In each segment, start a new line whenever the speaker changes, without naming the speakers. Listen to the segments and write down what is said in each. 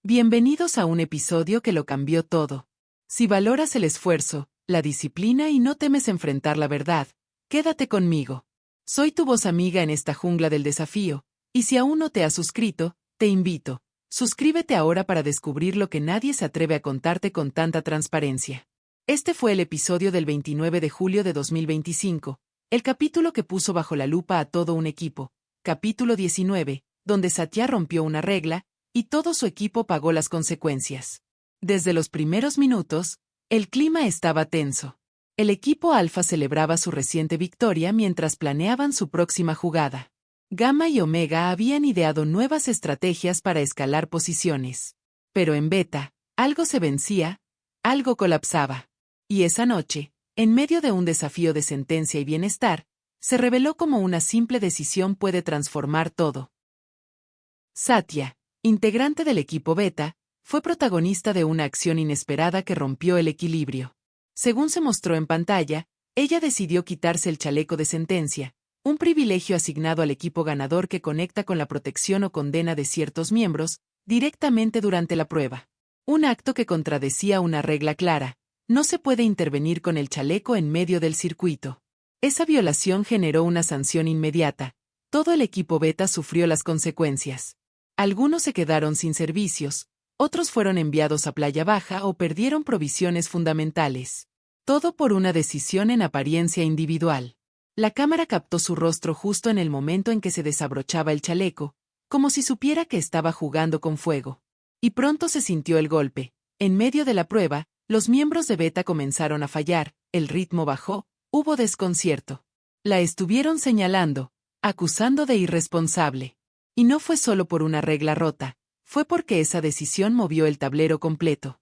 Bienvenidos a un episodio que lo cambió todo. Si valoras el esfuerzo, la disciplina y no temes enfrentar la verdad, quédate conmigo. Soy tu voz amiga en esta jungla del desafío, y si aún no te has suscrito, te invito. Suscríbete ahora para descubrir lo que nadie se atreve a contarte con tanta transparencia. Este fue el episodio del 29 de julio de 2025, el capítulo que puso bajo la lupa a todo un equipo. Capítulo 19, donde Satya rompió una regla, y todo su equipo pagó las consecuencias. Desde los primeros minutos, el clima estaba tenso. El equipo Alpha celebraba su reciente victoria mientras planeaban su próxima jugada. Gamma y Omega habían ideado nuevas estrategias para escalar posiciones. Pero en Beta, algo se vencía, algo colapsaba. Y esa noche, en medio de un desafío de sentencia y bienestar, se reveló cómo una simple decisión puede transformar todo. Satya, integrante del equipo Beta, fue protagonista de una acción inesperada que rompió el equilibrio. Según se mostró en pantalla, ella decidió quitarse el chaleco de sentencia, un privilegio asignado al equipo ganador que conecta con la protección o condena de ciertos miembros, directamente durante la prueba. Un acto que contradecía una regla clara: no se puede intervenir con el chaleco en medio del circuito. Esa violación generó una sanción inmediata. Todo el equipo Beta sufrió las consecuencias. Algunos se quedaron sin servicios, otros fueron enviados a Playa Baja o perdieron provisiones fundamentales. Todo por una decisión en apariencia individual. La cámara captó su rostro justo en el momento en que se desabrochaba el chaleco, como si supiera que estaba jugando con fuego. Y pronto se sintió el golpe. En medio de la prueba, los miembros de Beta comenzaron a fallar, el ritmo bajó, hubo desconcierto. La estuvieron señalando, acusando de irresponsable. Y no fue solo por una regla rota, fue porque esa decisión movió el tablero completo.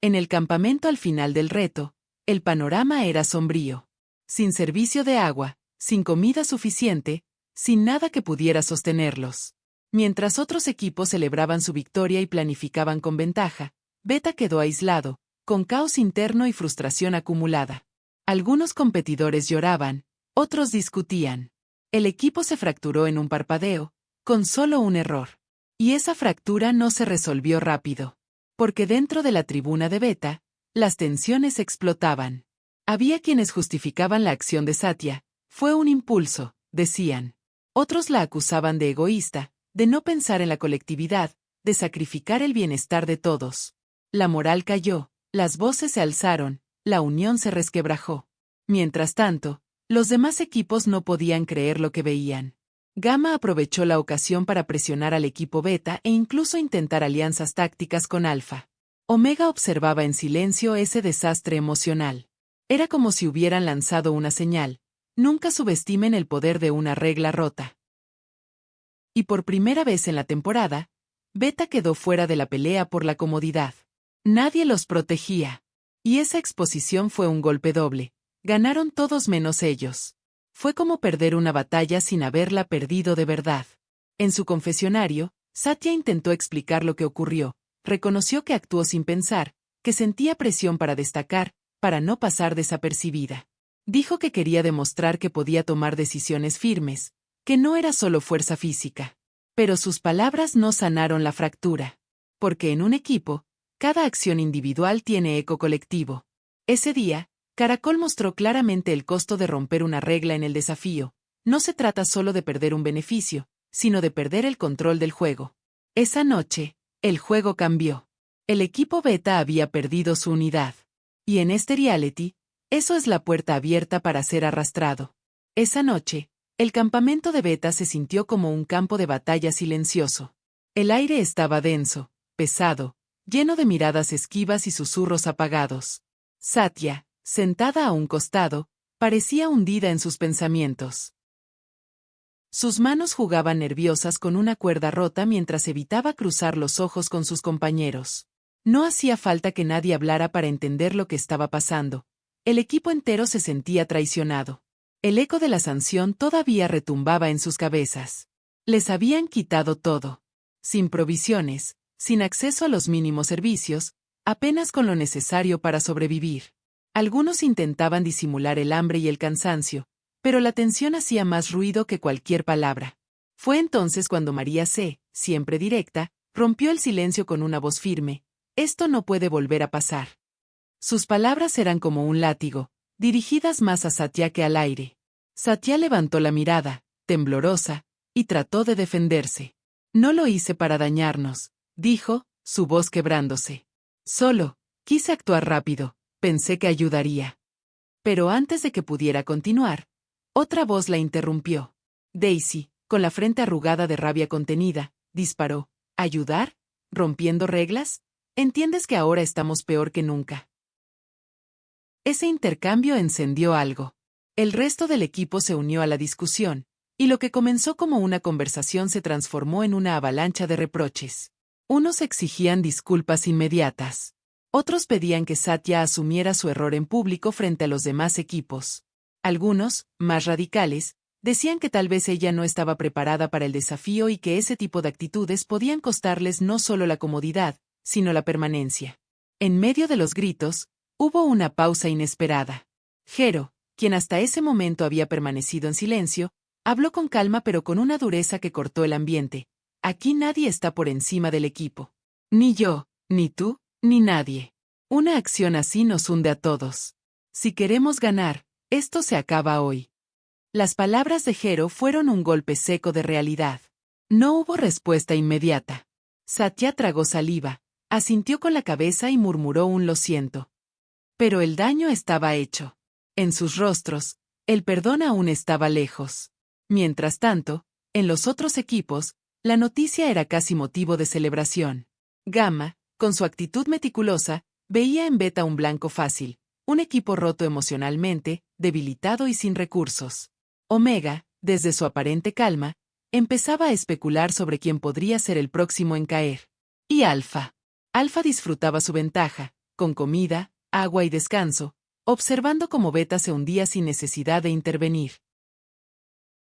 En el campamento al final del reto, el panorama era sombrío. Sin servicio de agua, sin comida suficiente, sin nada que pudiera sostenerlos. Mientras otros equipos celebraban su victoria y planificaban con ventaja, Beta quedó aislado, con caos interno y frustración acumulada. Algunos competidores lloraban, otros discutían. El equipo se fracturó en un parpadeo, con solo un error. Y esa fractura no se resolvió rápido. Porque dentro de la tribuna de Beta, las tensiones explotaban. Había quienes justificaban la acción de Satya. Fue un impulso, decían. Otros la acusaban de egoísta, de no pensar en la colectividad, de sacrificar el bienestar de todos. La moral cayó, las voces se alzaron, la unión se resquebrajó. Mientras tanto, los demás equipos no podían creer lo que veían. Gamma aprovechó la ocasión para presionar al equipo Beta e incluso intentar alianzas tácticas con Alpha. Omega observaba en silencio ese desastre emocional. Era como si hubieran lanzado una señal: nunca subestimen el poder de una regla rota. Y por primera vez en la temporada, Beta quedó fuera de la pelea por la comodidad. Nadie los protegía. Y esa exposición fue un golpe doble. Ganaron todos menos ellos. Fue como perder una batalla sin haberla perdido de verdad. En su confesionario, Satya intentó explicar lo que ocurrió. Reconoció que actuó sin pensar, que sentía presión para destacar, para no pasar desapercibida. Dijo que quería demostrar que podía tomar decisiones firmes, que no era solo fuerza física. Pero sus palabras no sanaron la fractura. Porque en un equipo, cada acción individual tiene eco colectivo. Ese día, Caracol mostró claramente el costo de romper una regla en el desafío. No se trata solo de perder un beneficio, sino de perder el control del juego. Esa noche, el juego cambió. El equipo Beta había perdido su unidad. Y en este reality, eso es la puerta abierta para ser arrastrado. Esa noche, el campamento de Beta se sintió como un campo de batalla silencioso. El aire estaba denso, pesado, lleno de miradas esquivas y susurros apagados. Satya, sentada a un costado, parecía hundida en sus pensamientos. Sus manos jugaban nerviosas con una cuerda rota mientras evitaba cruzar los ojos con sus compañeros. No hacía falta que nadie hablara para entender lo que estaba pasando. El equipo entero se sentía traicionado. El eco de la sanción todavía retumbaba en sus cabezas. Les habían quitado todo. Sin provisiones, sin acceso a los mínimos servicios, apenas con lo necesario para sobrevivir. Algunos intentaban disimular el hambre y el cansancio, pero la tensión hacía más ruido que cualquier palabra. Fue entonces cuando María C., siempre directa, Rompió el silencio con una voz firme. Esto no puede volver a pasar. Sus palabras eran como un látigo, dirigidas más a Satya que al aire. Satya levantó la mirada, temblorosa, y trató de defenderse. No lo hice para dañarnos, dijo, su voz quebrándose. Solo, quise actuar rápido, pensé que ayudaría. Pero antes de que pudiera continuar, otra voz la interrumpió. Daisy, con la frente arrugada de rabia contenida, disparó. ¿Ayudar? ¿Rompiendo reglas? ¿Entiendes que ahora estamos peor que nunca? Ese intercambio encendió algo. El resto del equipo se unió a la discusión, y lo que comenzó como una conversación se transformó en una avalancha de reproches. Unos exigían disculpas inmediatas. Otros pedían que Satya asumiera su error en público frente a los demás equipos. Algunos, más radicales, decían que tal vez ella no estaba preparada para el desafío y que ese tipo de actitudes podían costarles no solo la comodidad, sino la permanencia. En medio de los gritos, hubo una pausa inesperada. Jero, quien hasta ese momento había permanecido en silencio, habló con calma pero con una dureza que cortó el ambiente. Aquí nadie está por encima del equipo. Ni yo, ni tú, ni nadie. Una acción así nos hunde a todos. Si queremos ganar, esto se acaba hoy. Las palabras de Jero fueron un golpe seco de realidad. No hubo respuesta inmediata. Satya tragó saliva, asintió con la cabeza y murmuró un lo siento. Pero el daño estaba hecho. En sus rostros, el perdón aún estaba lejos. Mientras tanto, en los otros equipos, la noticia era casi motivo de celebración. Gamma, con su actitud meticulosa, veía en Beta un blanco fácil, un equipo roto emocionalmente, debilitado y sin recursos. Omega, desde su aparente calma, empezaba a especular sobre quién podría ser el próximo en caer. Y Alpha. Alpha disfrutaba su ventaja, con comida, agua y descanso, observando cómo Beta se hundía sin necesidad de intervenir.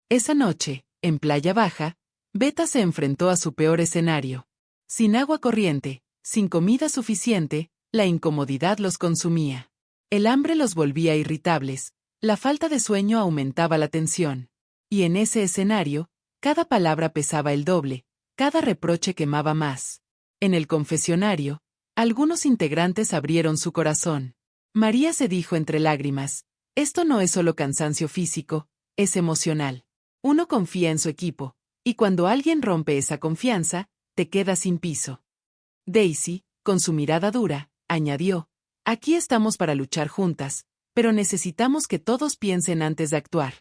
Esa noche, en Playa Baja, Beta se enfrentó a su peor escenario. Sin agua corriente, sin comida suficiente, la incomodidad los consumía. El hambre los volvía irritables, la falta de sueño aumentaba la tensión. Y en ese escenario, cada palabra pesaba el doble, cada reproche quemaba más. En el confesionario, algunos integrantes abrieron su corazón. María se dijo entre lágrimas, esto no es solo cansancio físico, es emocional. Uno confía en su equipo, y cuando alguien rompe esa confianza, te quedas sin piso. Daisy, con su mirada dura, añadió, aquí estamos para luchar juntas, pero necesitamos que todos piensen antes de actuar.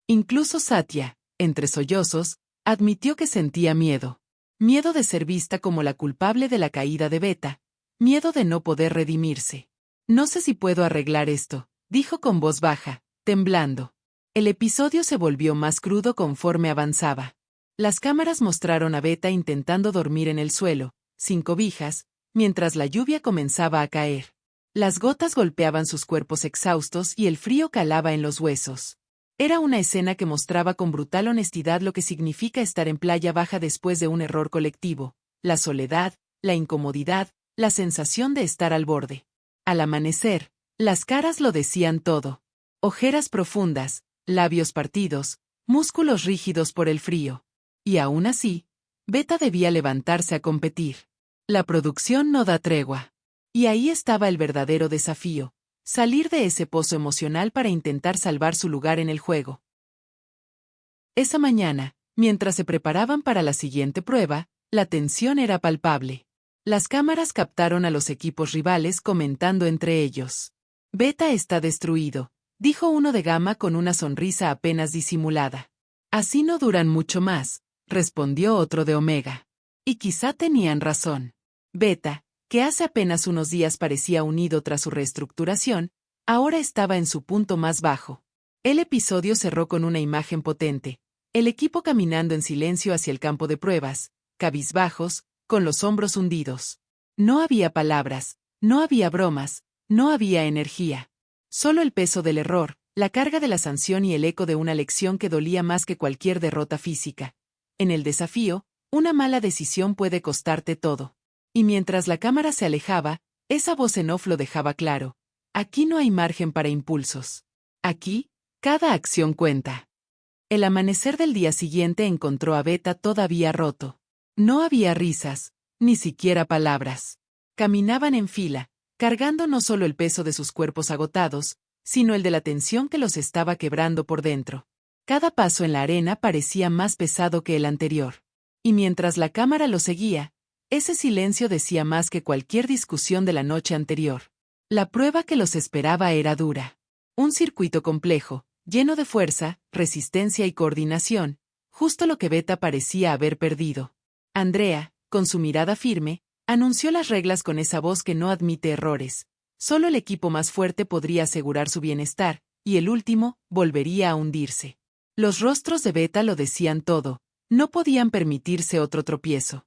Incluso Satya, entre sollozos, admitió que sentía miedo. Miedo de ser vista como la culpable de la caída de Beta, miedo de no poder redimirse. No sé si puedo arreglar esto, dijo con voz baja, temblando. El episodio se volvió más crudo conforme avanzaba. Las cámaras mostraron a Beta intentando dormir en el suelo, sin cobijas, mientras la lluvia comenzaba a caer. Las gotas golpeaban sus cuerpos exhaustos y el frío calaba en los huesos. Era una escena que mostraba con brutal honestidad lo que significa estar en Playa Baja después de un error colectivo, la soledad, la incomodidad, la sensación de estar al borde. Al amanecer, las caras lo decían todo. Ojeras profundas, labios partidos, músculos rígidos por el frío. Y aún así, Beta debía levantarse a competir. La producción no da tregua. Y ahí estaba el verdadero desafío, salir de ese pozo emocional para intentar salvar su lugar en el juego. Esa mañana, mientras se preparaban para la siguiente prueba, la tensión era palpable. Las cámaras captaron a los equipos rivales comentando entre ellos. Beta está destruido, dijo uno de Gamma con una sonrisa apenas disimulada. Así no duran mucho más, respondió otro de Omega. Y quizá tenían razón. Beta, que hace apenas unos días parecía unido tras su reestructuración, ahora estaba en su punto más bajo. El episodio cerró con una imagen potente, el equipo caminando en silencio hacia el campo de pruebas, cabizbajos, con los hombros hundidos. No había palabras, no había bromas, no había energía. Solo el peso del error, la carga de la sanción y el eco de una lección que dolía más que cualquier derrota física. En el desafío, una mala decisión puede costarte todo. Y mientras la cámara se alejaba, esa voz en off lo dejaba claro. Aquí no hay margen para impulsos. Aquí, cada acción cuenta. El amanecer del día siguiente encontró a Beta todavía roto. No había risas, ni siquiera palabras. Caminaban en fila, cargando no solo el peso de sus cuerpos agotados, sino el de la tensión que los estaba quebrando por dentro. Cada paso en la arena parecía más pesado que el anterior. Y mientras la cámara lo seguía, ese silencio decía más que cualquier discusión de la noche anterior. La prueba que los esperaba era dura. Un circuito complejo, lleno de fuerza, resistencia y coordinación, justo lo que Beta parecía haber perdido. Andrea, con su mirada firme, anunció las reglas con esa voz que no admite errores. Solo el equipo más fuerte podría asegurar su bienestar, y el último volvería a hundirse. Los rostros de Beta lo decían todo, no podían permitirse otro tropiezo.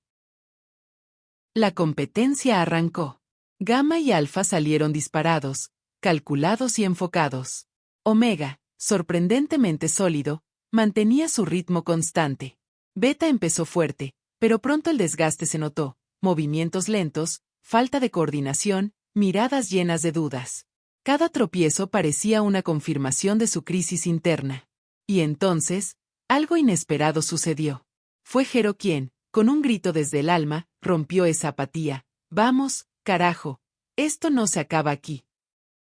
La competencia arrancó. Gamma y Alfa salieron disparados, calculados y enfocados. Omega, sorprendentemente sólido, mantenía su ritmo constante. Beta empezó fuerte, pero pronto el desgaste se notó, movimientos lentos, falta de coordinación, miradas llenas de dudas. Cada tropiezo parecía una confirmación de su crisis interna. Y entonces, algo inesperado sucedió. Fue Jero quien, con un grito desde el alma, rompió esa apatía. «Vamos, carajo, esto no se acaba aquí».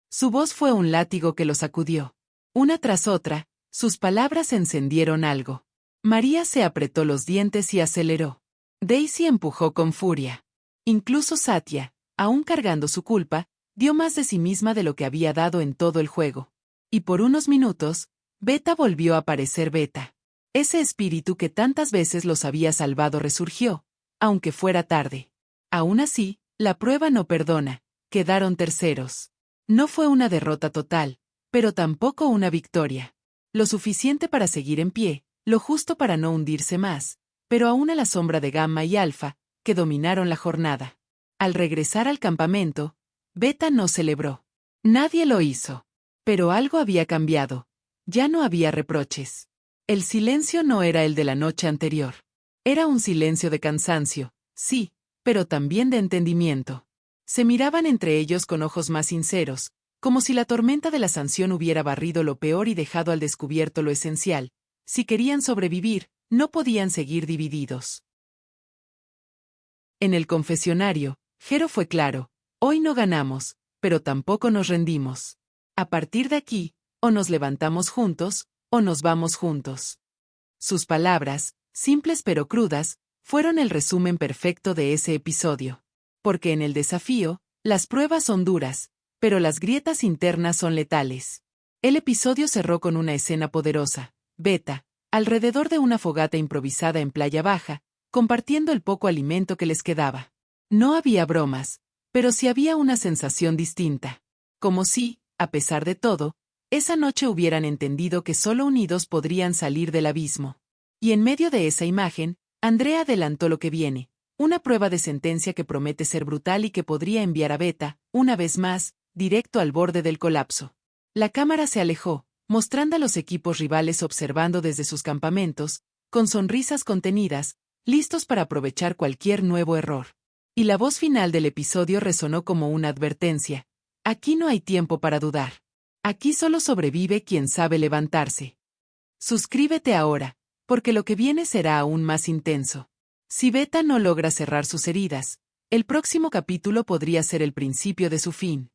Su voz fue un látigo que lo sacudió. Una tras otra, sus palabras encendieron algo. María se apretó los dientes y aceleró. Daisy empujó con furia. Incluso Satya, aún cargando su culpa, dio más de sí misma de lo que había dado en todo el juego. Y por unos minutos, Beta volvió a parecer Beta. Ese espíritu que tantas veces los había salvado resurgió, aunque fuera tarde. Aún así, la prueba no perdona, quedaron terceros. No fue una derrota total, pero tampoco una victoria. Lo suficiente para seguir en pie, lo justo para no hundirse más, pero aún a la sombra de Gamma y Alfa, que dominaron la jornada. Al regresar al campamento, Beta no celebró. Nadie lo hizo. Pero algo había cambiado. Ya no había reproches. El silencio no era el de la noche anterior. Era un silencio de cansancio, sí, pero también de entendimiento. Se miraban entre ellos con ojos más sinceros, como si la tormenta de la sanción hubiera barrido lo peor y dejado al descubierto lo esencial. Si querían sobrevivir, no podían seguir divididos. En el confesionario, Jero fue claro: hoy no ganamos, pero tampoco nos rendimos. A partir de aquí, o nos levantamos juntos, o nos vamos juntos. Sus palabras, simples pero crudas, fueron el resumen perfecto de ese episodio. Porque en el desafío, las pruebas son duras, pero las grietas internas son letales. El episodio cerró con una escena poderosa. Beta, alrededor de una fogata improvisada en Playa Baja, compartiendo el poco alimento que les quedaba. No había bromas, pero sí había una sensación distinta. Como si, a pesar de todo, esa noche hubieran entendido que solo unidos podrían salir del abismo. Y en medio de esa imagen, Andrea adelantó lo que viene, una prueba de sentencia que promete ser brutal y que podría enviar a Beta, una vez más, directo al borde del colapso. La cámara se alejó, mostrando a los equipos rivales observando desde sus campamentos, con sonrisas contenidas, listos para aprovechar cualquier nuevo error. Y la voz final del episodio resonó como una advertencia. Aquí no hay tiempo para dudar. Aquí solo sobrevive quien sabe levantarse. Suscríbete ahora, porque lo que viene será aún más intenso. Si Beta no logra cerrar sus heridas, el próximo capítulo podría ser el principio de su fin.